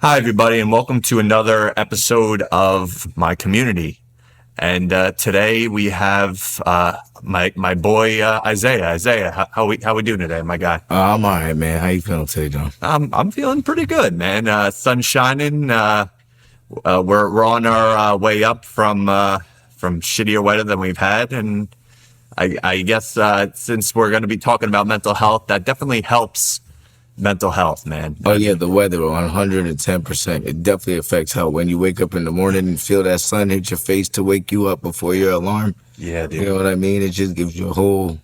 Hi, everybody, and welcome to another episode of My Community. And today we have my boy Isaiah. Isaiah, how we doing today, my guy? I'm all right, man. How you feeling today, John? I'm feeling pretty good, man. Sun's shining. We're on our way up from shittier weather than we've had, and I guess since we're going to be talking about mental health, that definitely helps mental health, man. Oh yeah, the weather 110%. It definitely affects how when you wake up in the morning and feel that sun hit your face to wake you up before your alarm. Yeah, You dude. know what I mean? It just gives you a whole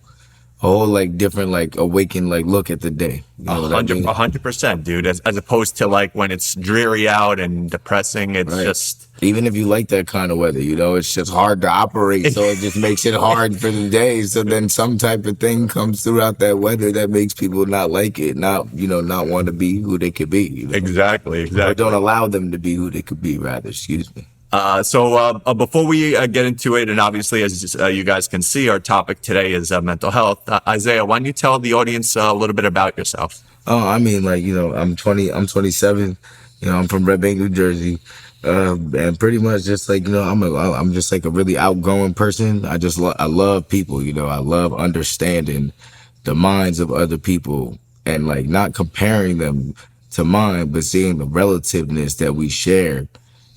like different like awakened like look at the day. You A know what I hundred, mean? 100%, dude. As opposed to like when it's dreary out and depressing, it's Right. just Even if you like that kind of weather, it's just hard to operate. So it just makes it hard for the day. So then some type of thing comes throughout that weather that makes people not like it, not want to be who they could be. exactly, Or exactly. don't allow them to be who they could be, rather, excuse me. So before we get into it, and obviously as you guys can see, our topic today is mental health. Isaiah, why don't you tell the audience a little bit about yourself? Oh, I mean, like, I'm 27. I'm from Red Bank, New Jersey. And pretty much just like, I'm just like a really outgoing person. I love people, I love understanding the minds of other people and like not comparing them to mine, but seeing the relativeness that we share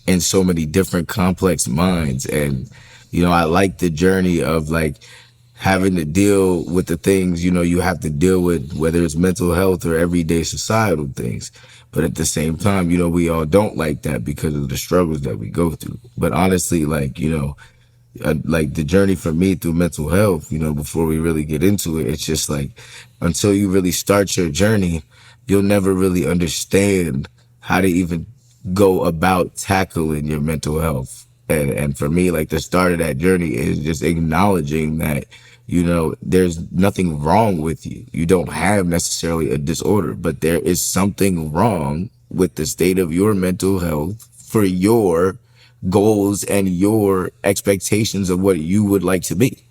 in so many different complex minds. And, I like the journey of like having to deal with the things, you have to deal with, whether it's mental health or everyday societal things. But at the same time, we all don't like that because of the struggles that we go through. But honestly, like the journey for me through mental health, before we really get into it, it's just like until you really start your journey, you'll never really understand how to even go about tackling your mental health. And for me, like the start of that journey is just acknowledging that, there's nothing wrong with you. You don't have necessarily a disorder, but there is something wrong with the state of your mental health for your goals and your expectations of what you would like to be.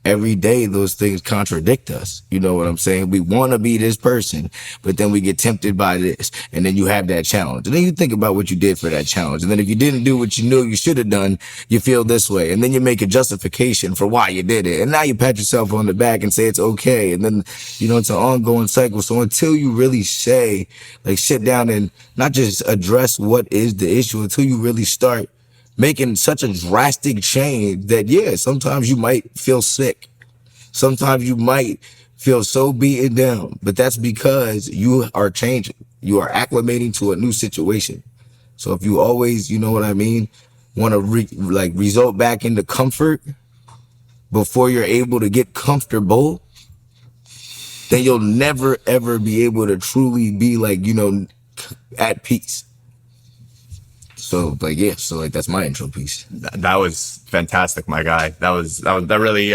Every day those things contradict us. You know what I'm saying? We want to be this person, but then we get tempted by this, and then you have that challenge, and then you think about what you did for that challenge, and then if you didn't do what you knew you should have done, you feel this way, and then you make a justification for why you did it, and now you pat yourself on the back and say it's okay, and then it's an ongoing cycle. So until you really say, like, sit down and not just address what is the issue, until you really start making such a drastic change that, yeah, sometimes you might feel sick. Sometimes you might feel so beaten down, but that's because you are changing. You are acclimating to a new situation. So if you always, you know what I mean, want to result back into comfort before you're able to get comfortable, then you'll never ever be able to truly be like, at peace. So like, yeah, so like that's my intro piece. That was fantastic, my guy. That really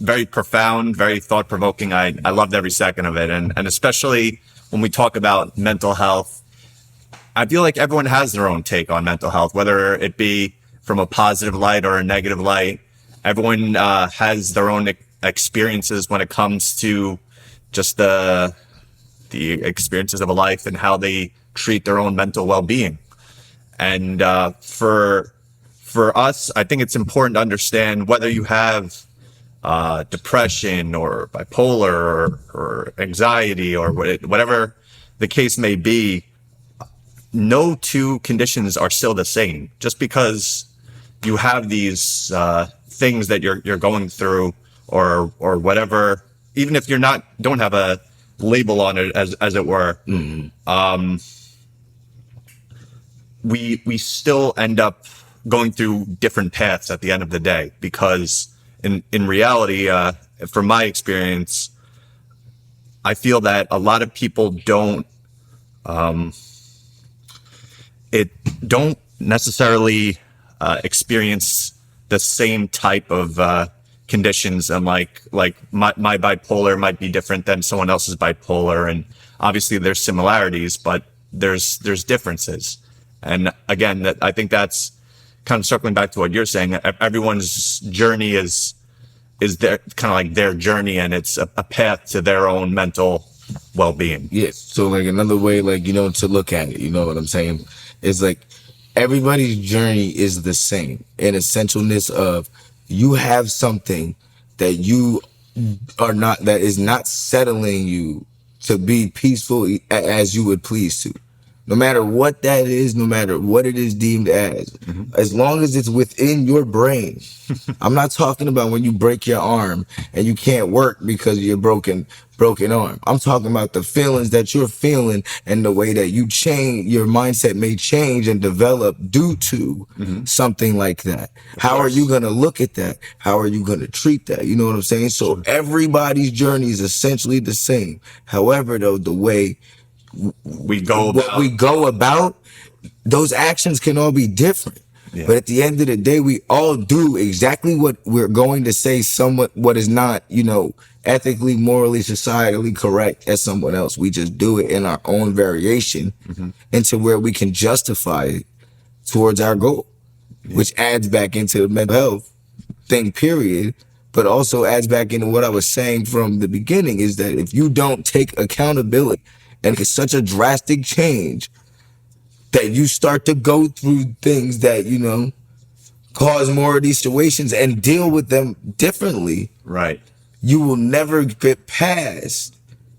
very profound, very thought provoking. I loved every second of it, and especially when we talk about mental health, I feel like everyone has their own take on mental health, whether it be from a positive light or a negative light. Everyone has their own experiences when it comes to just the experiences of a life and how they treat their own mental well-being. And for us, I think it's important to understand whether you have depression or bipolar or anxiety or whatever the case may be. No two conditions are still the same. Just because you have these things that you're going through or whatever, even if don't have a label on it as it were. Mm-hmm. We still end up going through different paths at the end of the day, because in reality, from my experience, I feel that a lot of people don't necessarily experience the same type of conditions, and like my bipolar might be different than someone else's bipolar, and obviously there's similarities, but there's differences. And again, I think that's kind of circling back to what you're saying. Everyone's journey is their kind of like their journey, and it's a path to their own mental well-being. Yes. So like another way, like, to look at it, you know what I'm saying? Is like everybody's journey is the same in essentialness of you have something that you are not, that is not settling you to be peaceful as you would please to. No matter what that is, no matter what it is deemed as long as it's within your brain. I'm not talking about when you break your arm and you can't work because of your broken arm. I'm talking about the feelings that you're feeling and the way that you change, your mindset may change and develop due to something like that. How are you going to look at that? How are you going to treat that? You know what I'm saying? So everybody's journey is essentially the same. However, though, the way We go what about, we go about, those actions can all be different. Yeah. But at the end of the day, we all do exactly what we're going to say, somewhat what is not, ethically, morally, societally correct as someone else. We just do it in our own variation into where we can justify it towards our goal, which adds back into the mental health thing, period. But also adds back into what I was saying from the beginning is that if you don't take accountability and it's such a drastic change that you start to go through things that, cause more of these situations and deal with them differently, right. you will never get past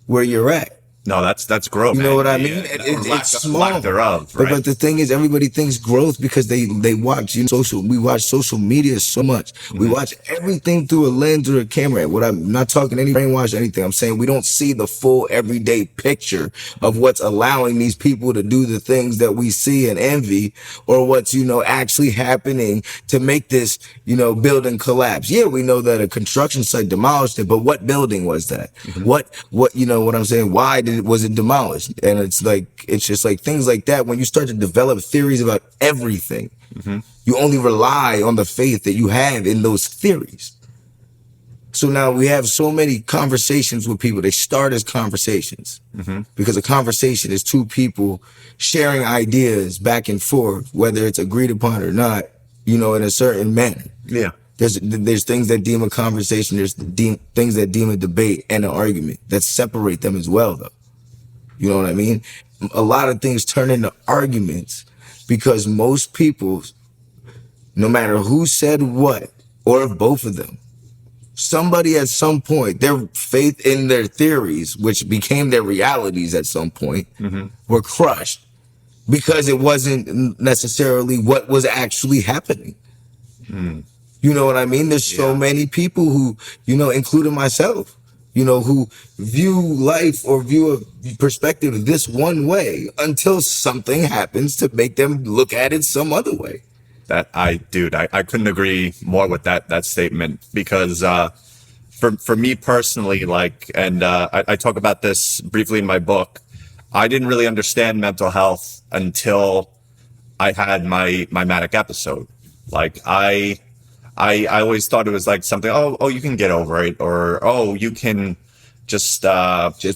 where you're at. No, that's growth. You know what I mean? Yeah. It's small. Lack thereof, right? But the thing is, everybody thinks growth because they watch, we watch social media so much. We watch everything through a lens or a camera. What I'm not talking any brainwash or anything. I'm saying we don't see the full everyday picture of what's allowing these people to do the things that we see and envy, or what's, actually happening to make this, building collapse. Yeah, we know that a construction site demolished it, but what building was that? What, what I'm saying? Why was it demolished? And it's just like things like that. When you start to develop theories about everything, you only rely on the faith that you have in those theories. So now we have so many conversations with people. They start as conversations because a conversation is two people sharing ideas back and forth, whether it's agreed upon or not, in a certain manner. Yeah. There's things that deem a conversation. There's things that deem a debate and an argument that separate them as well, though. You know what I mean? A lot of things turn into arguments because most people, no matter who said what, or if both of them, somebody at some point, their faith in their theories, which became their realities at some point, were crushed because it wasn't necessarily what was actually happening. You know what I mean? There's so many people who, including myself, who view life or view a perspective this one way until something happens to make them look at it some other way. I couldn't agree more with that statement because, for me personally, I talk about this briefly in my book. I didn't really understand mental health until I had my manic episode. I always thought it was like something, oh, you can get over it, or, oh, you can just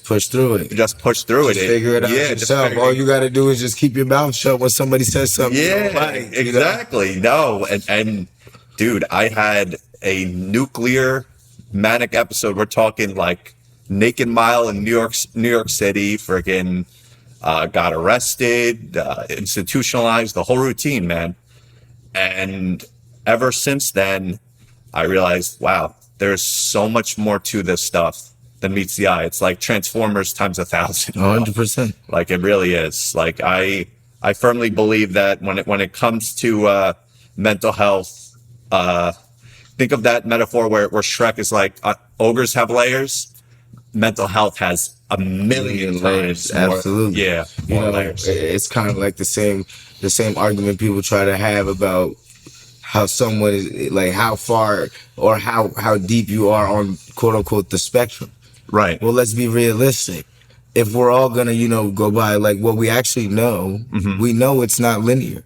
push through it. Just push through it. Figure it out yourself. All you got to do is just keep your mouth shut when somebody says something. Exactly. No. And dude, I had a nuclear manic episode. We're talking like Naked Mile in New York City, freaking, got arrested, institutionalized, the whole routine, man. And ever since then, I realized, wow, there's so much more to this stuff than meets the eye. It's like Transformers times 1,000. 100%. Like it really is. Like I firmly believe that when it comes to mental health, think of that metaphor where Shrek is like ogres have layers. Mental health has a million layers. Absolutely. Yeah. More layers. It's kind of like the same argument people try to have about how someone is, like, how far or how deep you are on quote unquote the spectrum. Right. Well, let's be realistic. If we're all gonna, go by like what we actually know, we know it's not linear.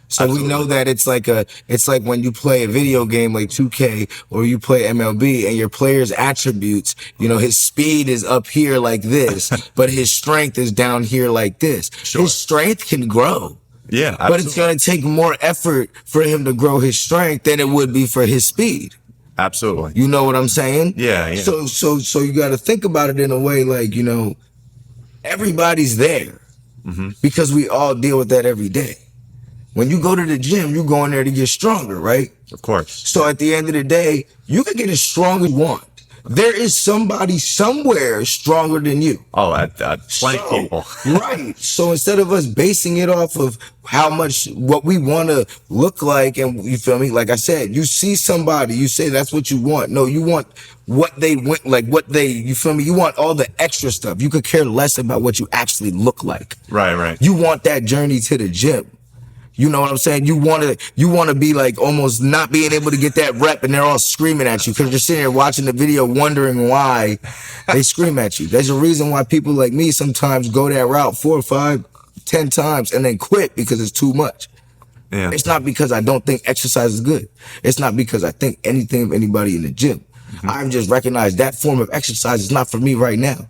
So Absolutely. We know that it's like when you play a video game like 2K or you play MLB and your player's attributes, his speed is up here like this, but his strength is down here like this. Sure. His strength can grow. Yeah, absolutely. But it's going to take more effort for him to grow his strength than it would be for his speed. Absolutely. You know what I'm saying? Yeah. So you got to think about it in a way like, everybody's there because we all deal with that every day. When you go to the gym, you go in there to get stronger, right? Of course. So at the end of the day, you can get as strong as you want. There is somebody somewhere stronger than you. Oh, plenty of people. Right. So instead of us basing it off of what we want to look like, and you feel me? Like I said, you see somebody, you say that's what you want. No, you want what they went, like you feel me? You want all the extra stuff. You could care less about what you actually look like. Right. You want that journey to the gym. You know what I'm saying? You want to be like almost not being able to get that rep, and they're all screaming at you because you're sitting there watching the video wondering why they scream at you. There's a reason why people like me sometimes go that route 4, 5, 10 times and then quit because it's too much. Yeah. It's not because I don't think exercise is good. It's not because I think anything of anybody in the gym. I've just recognized that form of exercise is not for me right now.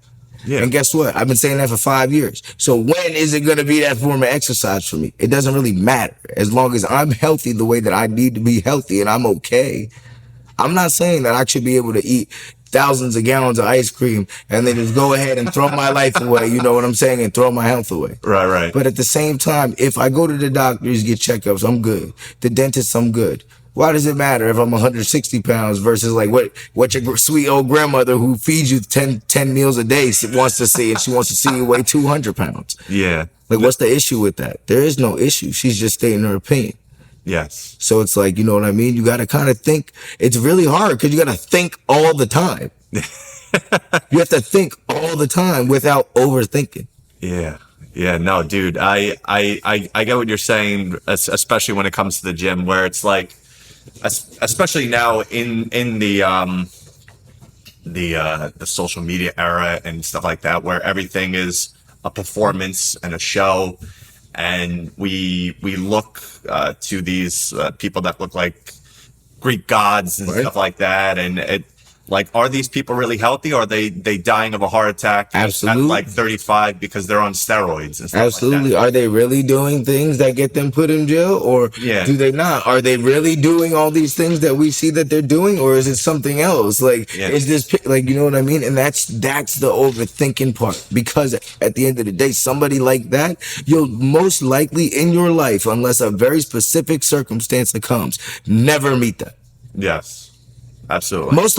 Yeah. And guess what? I've been saying that for 5 years. So when is it going to be that form of exercise for me? It doesn't really matter. As long as I'm healthy the way that I need to be healthy and I'm okay. I'm not saying that I should be able to eat thousands of gallons of ice cream and then just go ahead and throw my life away. You know what I'm saying? And throw my health away. Right. But at the same time, if I go to the doctors, get checkups, I'm good. The dentist, I'm good. Why does it matter if I'm 160 pounds versus like what your sweet old grandmother who feeds you 10 meals a day wants to see, and she wants to see you weigh 200 pounds? Yeah. Like, what's the issue with that? There is no issue. She's just stating her opinion. Yes. So it's like, you know what I mean? You got to kind of think. It's really hard because you got to think all the time. You have to think all the time without overthinking. Yeah. No, dude, I get what you're saying, especially when it comes to the gym, where it's like, especially now in the social media era and stuff like that, where everything is a performance and a show, and we look to these people that look like Greek gods and stuff like that, and like, are these people really healthy, or are they dying of a heart attack Absolutely. at like 35 because they're on steroids and stuff Absolutely. like that? Are they really doing things that get them put in jail, or do they not? Are they really doing all these things that we see that they're doing, or is it something else? Like, is this, like, you know what I mean? And that's the overthinking part, because at the end of the day, somebody like that, you'll most likely in your life, unless a very specific circumstance that comes, never meet them. Yes. Absolutely. Most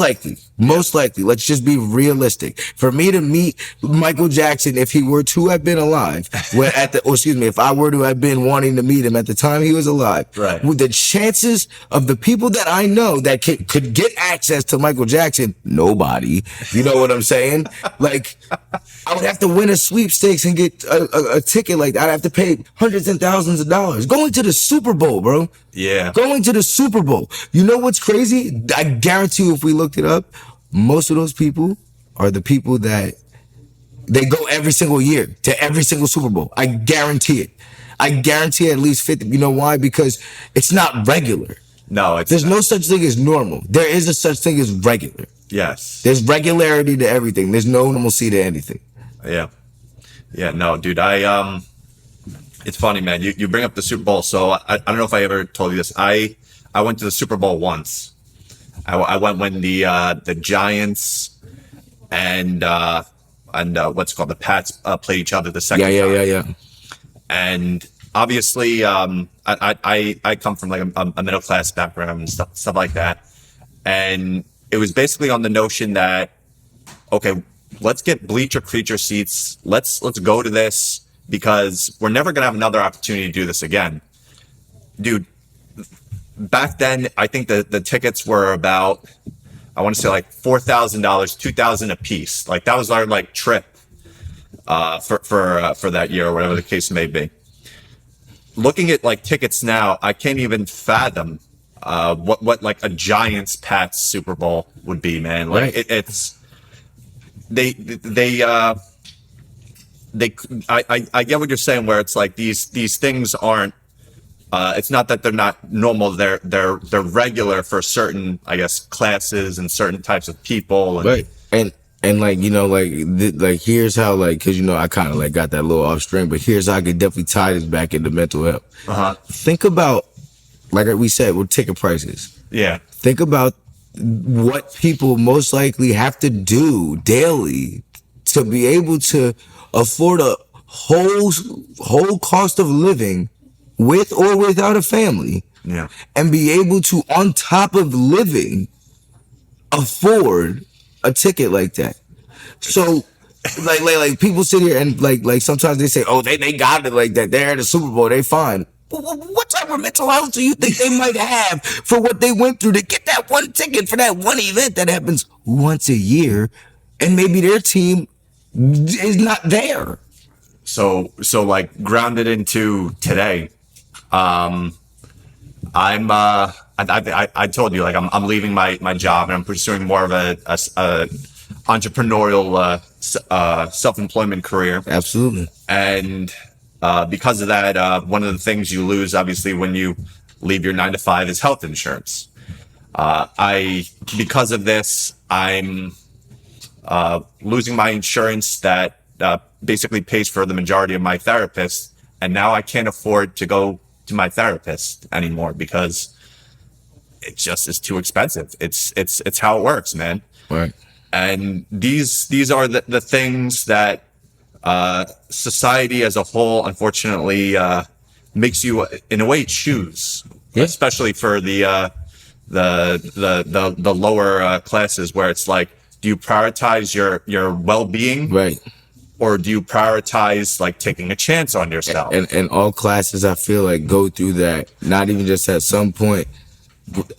likely. Let's just be realistic. For me to meet Michael Jackson, if he were to have been alive, if I were to have been wanting to meet him at the time he was alive, right, with the chances of the people that I know that could get access to Michael Jackson, nobody. You know what I'm saying? Like, I would have to win a sweepstakes and get a ticket like that. I'd have to pay hundreds and thousands of dollars. Going to the Super Bowl, bro. Yeah. Going to the Super Bowl. You know what's crazy? I guarantee you, if we looked it up, most of those people are the people that they go every single year to every single Super Bowl. I guarantee it. I guarantee at least 50. You know why? Because it's not regular. No, there's no such thing as normal. There is a such thing as regular. Yes. There's regularity to everything. There's no normalcy to anything. Yeah. No, dude, it's funny, man. You bring up the Super Bowl. So I don't know if I ever told you this. I went to the Super Bowl once. I went when the Giants and what's it called, the Pats played each other the second time. Yeah. And obviously, I come from like a middle class background and stuff like that. And it was basically on the notion that, okay, let's get bleacher creature seats. Let's go to this, because we're never gonna have another opportunity to do this again, dude. Back then, I think the tickets were about, I want to say like $4,000, $2,000 a piece. Like, that was our like trip for that year, or whatever the case may be. Looking at like tickets now, I can't even fathom what like a Giants Pats Super Bowl would be, man. Like, right. I get what you're saying, where it's like these things aren't, it's not that they're not normal, they're regular for certain, I guess, classes and certain types of people. And, right. And like, you know, like here's how, like, because, you know, I kind of like got that little off string, but here's how I could definitely tie this back into mental health. Uh-huh. Think about, like we said, with ticket prices. Yeah. Think about what people most likely have to do daily to be able to afford a whole cost of living with or without a family, Yeah. and be able to, on top of living, afford a ticket like that. So, like people sit here and like sometimes they say, oh, they got it like that. They're at the Super Bowl, they fine. What type of mental health do you think they might have for what they went through to get that one ticket for that one event that happens once a year, and maybe their team is not there? So like grounded into today, I told you, like, I'm leaving my job and I'm pursuing more of a entrepreneurial self-employment career. Absolutely. And because of that, one of the things you lose, obviously, when you leave your 9 to 5 is health insurance. Because of this, I'm losing my insurance that basically pays for the majority of my therapist. And now I can't afford to go to my therapist anymore because it just is too expensive. It's how it works, man. Right. And these are the things that society as a whole, unfortunately, makes you, in a way, choose, Yeah. especially for the lower classes, where it's like, do you prioritize your well-being, Right. or do you prioritize like taking a chance on yourself? And all classes, I feel like, go through that. Not even just at some point.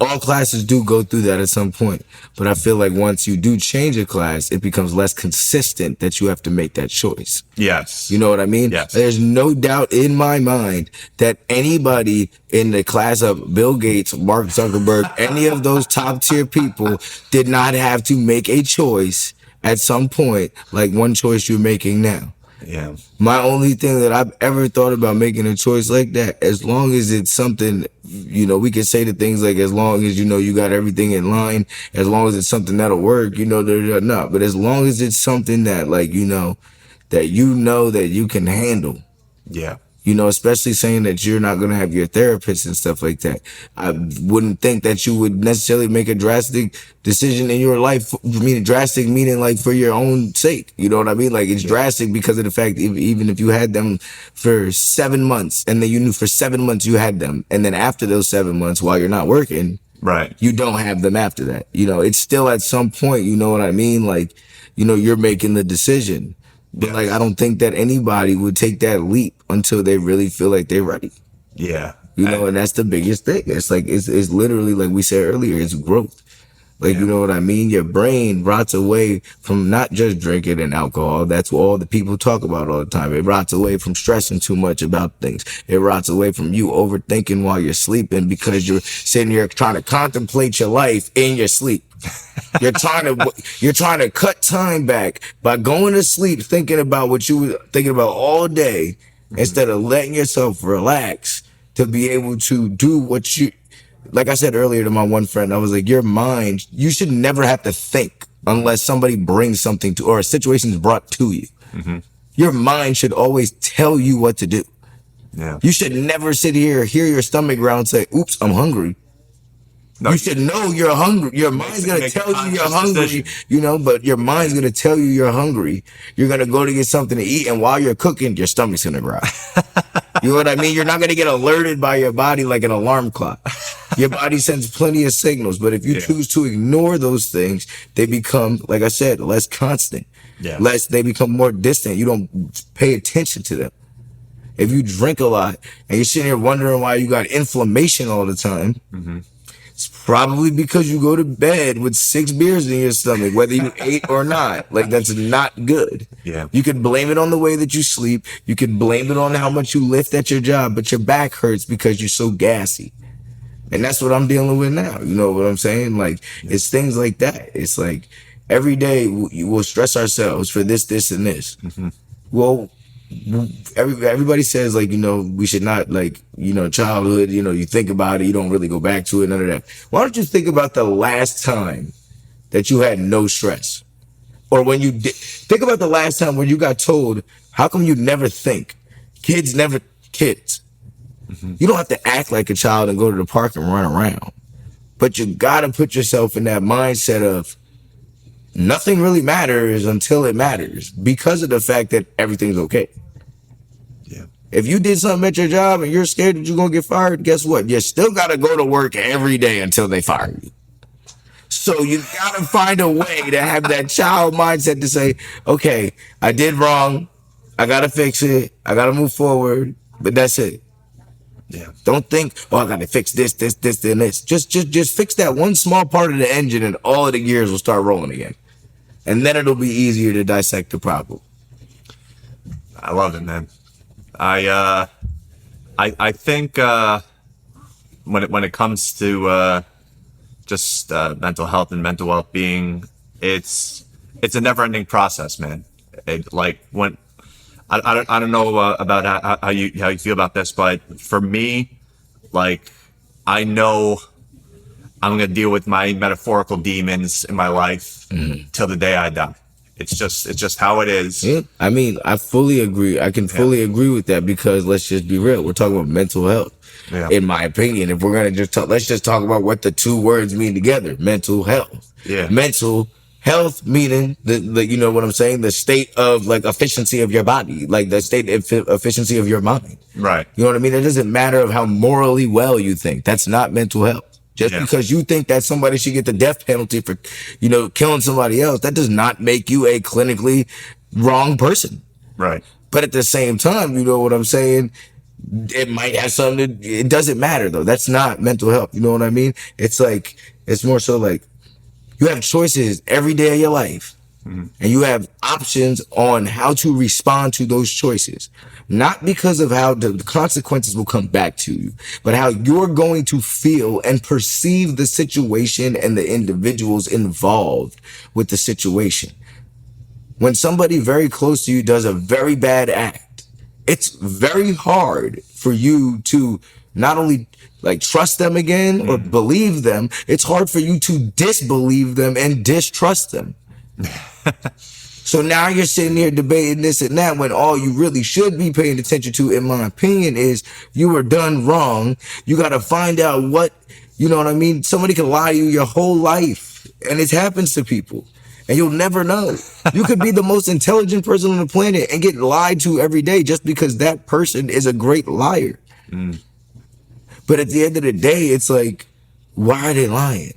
All classes do go through that at some point, but I feel like once you do change a class, it becomes less consistent that you have to make that choice. Yes. You know what I mean? Yes. There's no doubt in my mind that anybody in the class of Bill Gates, Mark Zuckerberg, any of those top tier people did not have to make a choice at some point, like one choice you're making now. Yeah. My only thing that I've ever thought about making a choice like that, as long as it's something, we can say the things like, as long as you got everything in line, as long as it's something that'll work, they're not. But as long as it's something that, like, that you can handle. Yeah. Especially saying that you're not going to have your therapist and stuff like that. I wouldn't think that you would necessarily make a drastic decision in your life. Drastic meaning like for your own sake. You know what I mean? Like, it's drastic because of the fact that even if you had them for 7 months, and then you knew for 7 months you had them, and then after those 7 months while you're not working, Right, you don't have them after that. It's still at some point, you know what I mean? Like, you're making the decision. But Yes. like, I don't think that anybody would take that leap until they really feel like they're ready. Yeah. And that's the biggest thing. It's like, it's literally, like we said earlier, it's growth. Like, you know what I mean? Your brain rots away from not just drinking and alcohol. That's what all the people talk about all the time. It rots away from stressing too much about things. It rots away from you overthinking while you're sleeping because you're sitting here trying to contemplate your life in your sleep. You're trying to cut time back by going to sleep thinking about what you were thinking about all day, instead of letting yourself relax to be able to do what you, like I said earlier to my one friend, I was like, your mind, you should never have to think unless somebody brings something to, or a situation is brought to you. Mm-hmm. Your mind should always tell you what to do. Yeah. You should never sit here, hear your stomach growl and say, oops, I'm hungry. No, you should know you're hungry. Your mind's going to tell you you're hungry, but your mind's going to tell you you're hungry. You're going to go to get something to eat, and while you're cooking, your stomach's going to growl. You know what I mean? You're not going to get alerted by your body like an alarm clock. Your body sends plenty of signals, but if you choose to ignore those things, they become, like I said, less constant. Yeah. They become more distant. You don't pay attention to them. If you drink a lot and you're sitting here wondering why you got inflammation all the time, it's probably because you go to bed with 6 beers in your stomach, whether you ate or not. Like, that's not good. Yeah. You could blame it on the way that you sleep. You could blame it on how much you lift at your job, but your back hurts because you're so gassy. And that's what I'm dealing with now. You know what I'm saying? Like, it's things like that. It's like every day we'll stress ourselves for this, and this. Mm-hmm. Well, everybody says, like, we should not, like, childhood, you think about it, you don't really go back to it, none of that. Why don't you think about the last time that you had no stress? Or when you think about the last time when you got told, how come you never think? Kids. Mm-hmm. You don't have to act like a child and go to the park and run around. But you gotta put yourself in that mindset of nothing really matters until it matters, because of the fact that everything's okay. Yeah. If you did something at your job and you're scared that you're gonna get fired, guess what? You still gotta go to work every day until they fire you. So you gotta find a way to have that child mindset to say, okay, I did wrong. I gotta fix it. I gotta move forward. But that's it. Yeah. Don't think, oh, I gotta fix this, and this. Just fix that one small part of the engine, and all of the gears will start rolling again. And then it'll be easier to dissect the problem. I love it, man. I think when it comes to just mental health and mental well-being, it's a never-ending process, man. Like when I don't know about how you feel about this, but for me, like I know I'm gonna deal with my metaphorical demons in my life till the day I die. It's just how it is. Yeah, I mean, I fully agree. I can fully agree with that, because let's just be real. We're talking about mental health. Yeah. In my opinion, if we're gonna just talk, let's just talk about what the two words mean together: mental health. Yeah. Mental health meaning the you know what I'm saying, the state of like efficiency of your body, like the state of efficiency of your mind. Right. You know what I mean? It doesn't matter of how morally well you think. That's not mental health. Just because you think that somebody should get the death penalty for, killing somebody else, that does not make you a clinically wrong person. Right. But at the same time, you know what I'm saying? It might have something it doesn't matter though. That's not mental health. You know what I mean? It's like, it's more so like you have choices every day of your life. And you have options on how to respond to those choices. Not because of how the consequences will come back to you, but how you're going to feel and perceive the situation and the individuals involved with the situation. When somebody very close to you does a very bad act, it's very hard for you to not only like trust them again or believe them, it's hard for you to disbelieve them and distrust them. So now you're sitting here debating this and that, when all you really should be paying attention to, in my opinion, is you were done wrong. You got to find out what, you know what I mean? Somebody can lie to you your whole life, and it happens to people, and you'll never know. You could be the most intelligent person on the planet and get lied to every day just because that person is a great liar. But at the end of the day, it's like, why are they lying?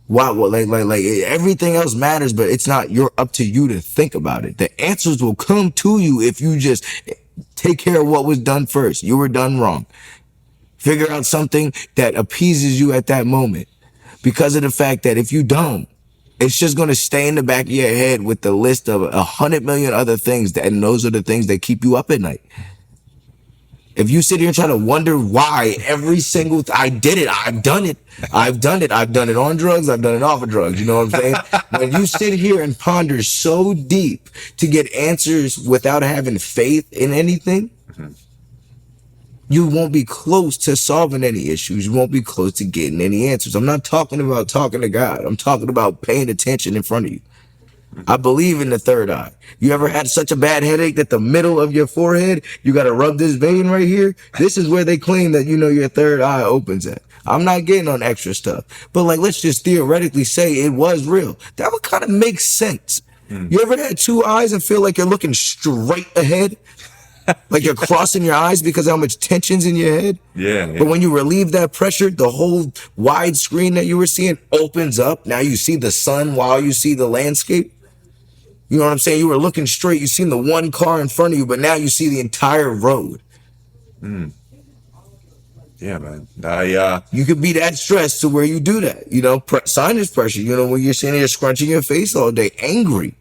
Why? Well, like everything else matters, but it's not up to you to think about it. The answers will come to you if you just take care of what was done first. You were done wrong. Figure out something that appeases you at that moment, because of the fact that if you don't, it's just going to stay in the back of your head with the list of 100 million other things, and those are the things that keep you up at night. If you sit here and try to wonder why every single I've done it on drugs, I've done it off of drugs, you know what I'm saying? When you sit here and ponder so deep to get answers without having faith in anything, you won't be close to solving any issues. You won't be close to getting any answers. I'm not talking about talking to God. I'm talking about paying attention in front of you. I believe in the third eye. You ever had such a bad headache that the middle of your forehead, you got to rub this vein right here? This is where they claim that, your third eye opens at. I'm not getting on extra stuff. But let's just theoretically say it was real. That would kind of make sense. You ever had two eyes and feel like you're looking straight ahead? Like you're crossing your eyes because of how much tension's in your head? Yeah. But when you relieve that pressure, the whole wide screen that you were seeing opens up. Now you see the sun while you see the landscape. You know what I'm saying? You were looking straight. You seen the one car in front of you, but now you see the entire road. Yeah, man. You could be that stressed to where you do that. Sinus pressure. When you're sitting there scrunching your face all day, angry.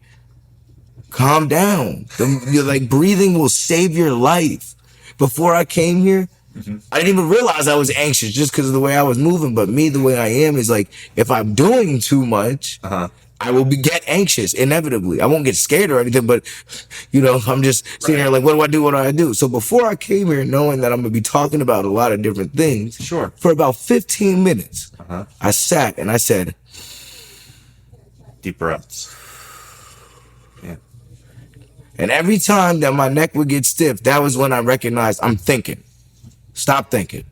Calm down. You're breathing will save your life. Before I came here, I didn't even realize I was anxious just because of the way I was moving. But me, the way I am is if I'm doing too much, I will get anxious inevitably. I won't get scared or anything, but I'm just sitting here what do I do? What do I do? So before I came here, knowing that I'm gonna be talking about a lot of different things, for about 15 minutes, I sat and I said, deep breaths. Yeah. And every time that my neck would get stiff, that was when I recognized I'm thinking. Stop thinking.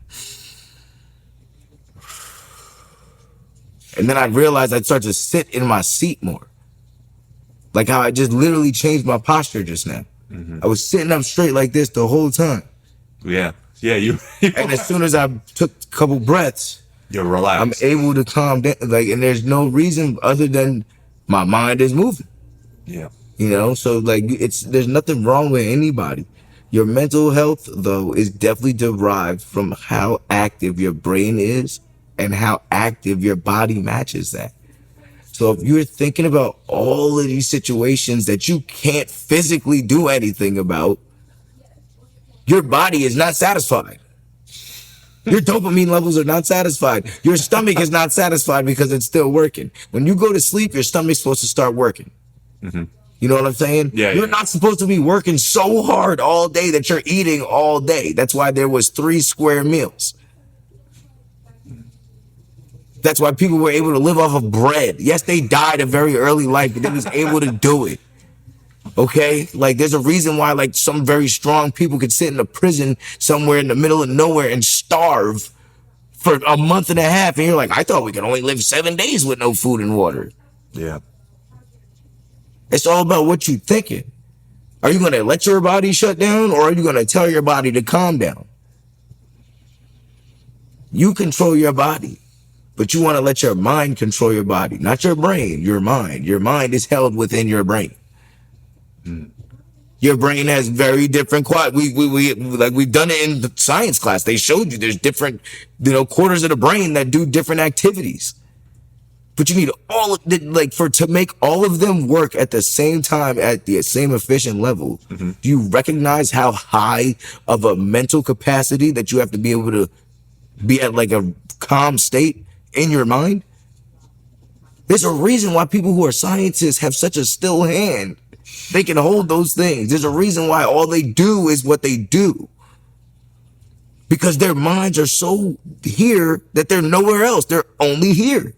And then I realized I'd start to sit in my seat more. Like how I just literally changed my posture just now. I was sitting up straight like this the whole time. Yeah. Yeah. And as soon as I took a couple breaths, You're I'm relaxed. able to calm down. Like, and there's no reason other than my mind is moving. Yeah. You know, so like there's nothing wrong with anybody. Your mental health though is definitely derived from how active your brain is and how active your body matches that. So if you're thinking about all of these situations that you can't physically do anything about, your body is not satisfied. Your dopamine levels are not satisfied. Your stomach is not satisfied because it's still working. When you go to sleep, your stomach's supposed to start working. You know what I'm saying? Yeah, You're yeah. not supposed to be working so hard all day that you're eating all day. That's why there was 3 square meals. That's why people were able to live off of bread. Yes, they died a very early life, but they was able to do it. Okay? Like there's a reason why like some very strong people could sit in a prison somewhere in the middle of nowhere and starve for a month and a half. And you're like, I thought we could only live 7 days with no food and water. Yeah. It's all about what you're thinking. Are you going to let your body shut down or are you going to tell your body to calm down? You control your body, but you want to let your mind control your body, not your brain, your mind. Your mind is held within your brain. Your brain has very different we've done it in the science class. They showed you there's different, quarters of the brain that do different activities. But you need all of to make all of them work at the same time at the same efficient level. Do you recognize how high of a mental capacity that you have to be able to be at like a calm state in your mind? There's a reason why people who are scientists have such a still hand. They can hold those things. There's a reason why all they do is what they do. Because their minds are so here that they're nowhere else. They're only here.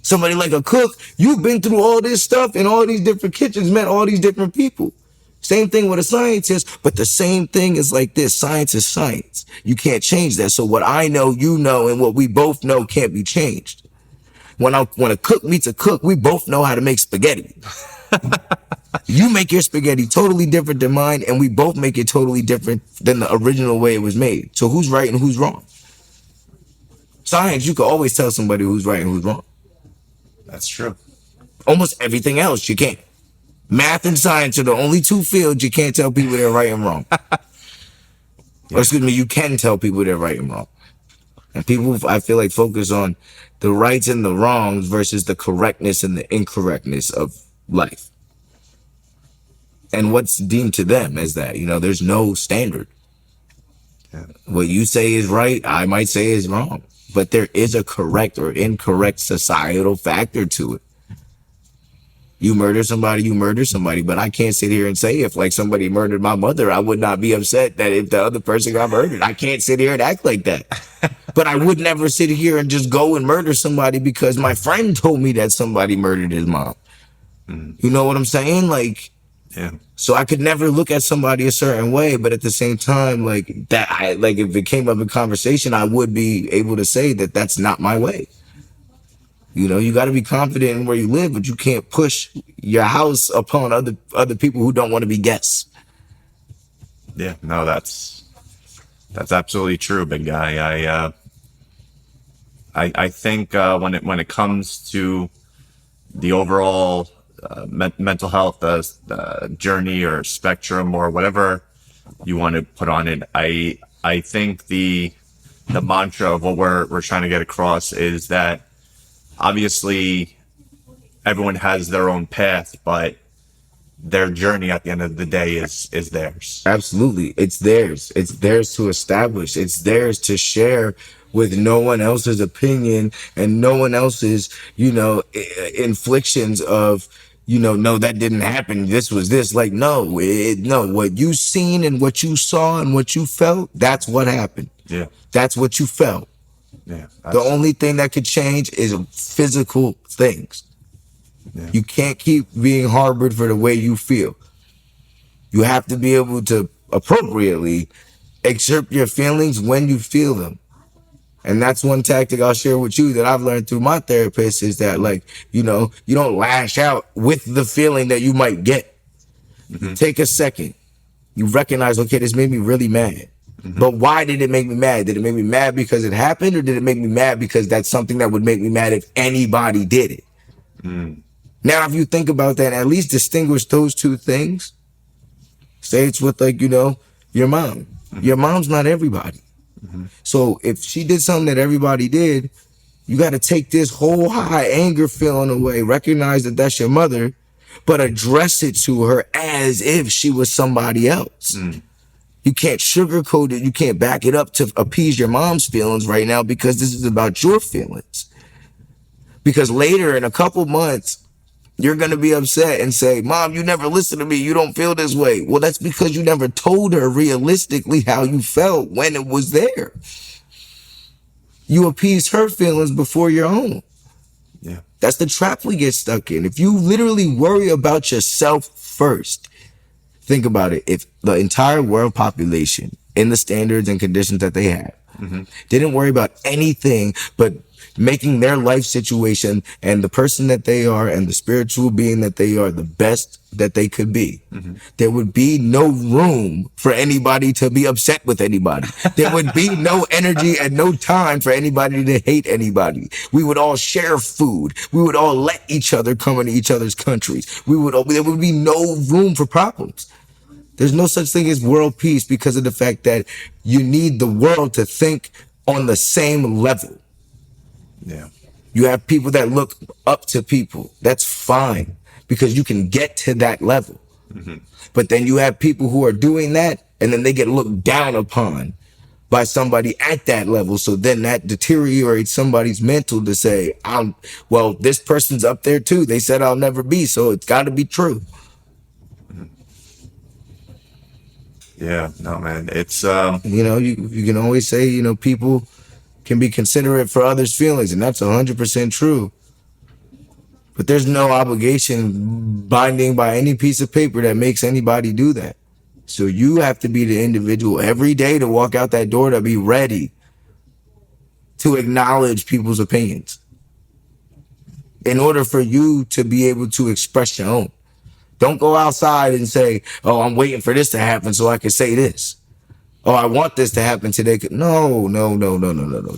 Somebody like a cook, you've been through all this stuff in all these different kitchens, met all these different people. Same thing with a scientist, but the same thing is like this. Science is science. You can't change that. So what I know, you know, and what we both know can't be changed. When a cook meets a cook, we both know how to make spaghetti. You make your spaghetti totally different than mine, and we both make it totally different than the original way it was made. So who's right and who's wrong? Science, you can always tell somebody who's right and who's wrong. That's true. Almost everything else you can't. Math and science are the only 2 fields you can't tell people they're right and wrong. Or excuse me, you can tell people they're right and wrong. And people, I feel like, focus on the rights and the wrongs versus the correctness and the incorrectness of life. And what's deemed to them as that, there's no standard. Yeah. What you say is right, I might say is wrong. But there is a correct or incorrect societal factor to it. You murder somebody, but I can't sit here and say if like somebody murdered my mother, I would not be upset that if the other person got murdered. I can't sit here and act like that. But I would never sit here and just go and murder somebody because my friend told me that somebody murdered his mom. You know what I'm saying? Like, Yeah. so I could never look at somebody a certain way, but at the same time, like if it came up in conversation, I would be able to say that that's not my way. You got to be confident in where you live, but you can't push your house upon other people who don't want to be guests. Yeah. No, that's absolutely true, big guy. I think when it comes to the overall mental health journey or spectrum or whatever you want to put on it, I think the mantra of what we're trying to get across is that obviously everyone has their own path, but their journey at the end of the day is theirs. Absolutely. It's theirs. It's theirs to establish. It's theirs to share with no one else's opinion and no one else's, inflictions of, no, that didn't happen. This was this. Like, no, what you seen and what you saw and what you felt, that's what happened. Yeah. That's what you felt. Yeah. The only thing that could change is physical things. Yeah. You can't keep being harbored for the way you feel. You have to be able to appropriately exert your feelings when you feel them. And that's one tactic I'll share with you that I've learned through my therapist is that, like, you know, you don't lash out with the feeling that you might get. You take a second. You recognize, okay, this made me really mad. But why did it make me mad? Did it make me mad because it happened, or did it make me mad because that's something that would make me mad if anybody did it? Now, if you think about that, at least distinguish those two things. Say it's with, like, you know, your mom. Your mom's not everybody. So if she did something that everybody did, you got to take this whole high anger feeling away, recognize that that's your mother, but address it to her as if she was somebody else. You can't sugarcoat it. You can't back it up to appease your mom's feelings right now, because this is about your feelings. Because later in a couple months, you're going to be upset and say, Mom, you never listen to me. You don't feel this way. Well, that's because you never told her realistically how you felt when it was there. You appeased her feelings before your own. Yeah. That's the trap we get stuck in. If you literally worry about yourself first, think about it. If the entire world population, in the standards and conditions that they have, didn't worry about anything but making their life situation and the person that they are and the spiritual being that they are the best that they could be, there would be no room for anybody to be upset with anybody. There would be no energy and no time for anybody to hate anybody. We would all share food. We would all let each other come into each other's countries. There would be no room for problems. There's no such thing as world peace, because of the fact that you need the world to think on the same level. Yeah. You have people that look up to people. That's fine, because you can get to that level. But then you have people who are doing that, and then they get looked down upon by somebody at that level. So then that deteriorates somebody's mental to say, well, this person's up there too. They said I'll never be, so it's got to be true. Yeah. No, man. It's You know, you can always say, you know, people can be considerate for others' feelings, and that's 100% true. But there's no obligation binding by any piece of paper that makes anybody do that. So you have to be the individual every day to walk out that door to be ready to acknowledge people's opinions in order for you to be able to express your own. Don't go outside and say, oh, I'm waiting for this to happen so I can say this. Oh, I want this to happen today. No.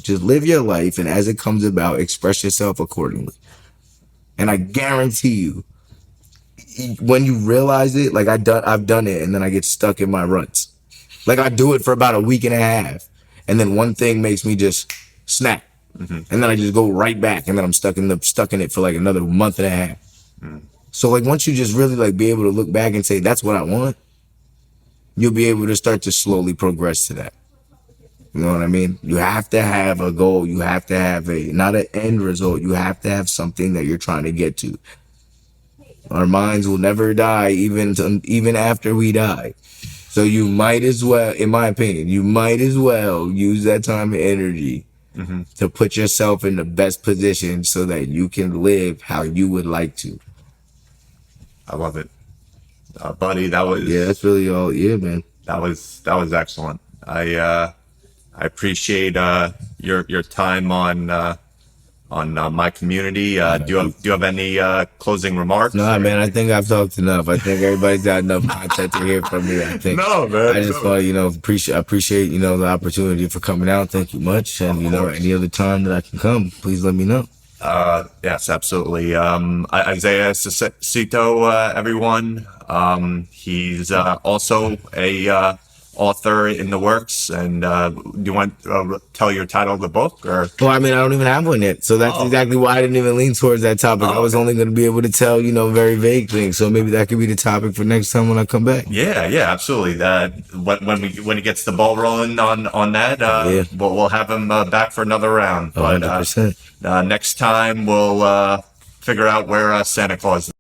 Just live your life, and as it comes about, express yourself accordingly. And I guarantee you, when you realize it, like I've done it, and then I get stuck in my ruts. Like I do it for about a week and a half, and then one thing makes me just snap, and then I just go right back, and then I'm stuck in it for like another month and a half. So like once you just really like be able to look back and say, that's what I want, you'll be able to start to slowly progress to that. You know what I mean? You have to have a goal. You have to have not an end result. You have to have something that you're trying to get to. Our minds will never die, even after we die. So you might as well, in my opinion, use that time and energy to put yourself in the best position so that you can live how you would like to. I love it. Buddy, that was That's really all. Yeah, man. that was excellent. I appreciate your time on My Community. Do you have any closing remarks? No, man, I think I've talked enough. I think everybody's got enough content to hear from me. I think. No, man. I just want to, appreciate the opportunity for coming out. Thank you much. And any other time that I can come, please let me know. Yes, absolutely. Isaiah Seto, everyone. He's also a author in the works. And do you want to tell your title of the book? Or? Well, I mean, I don't even have one yet. So that's exactly why I didn't even lean towards that topic. I was only going to be able to tell, very vague things. So maybe that could be the topic for next time when I come back. Yeah, absolutely. When he gets the ball rolling on that, we'll have him back for another round. 100%. Next time we'll figure out where Santa Claus is.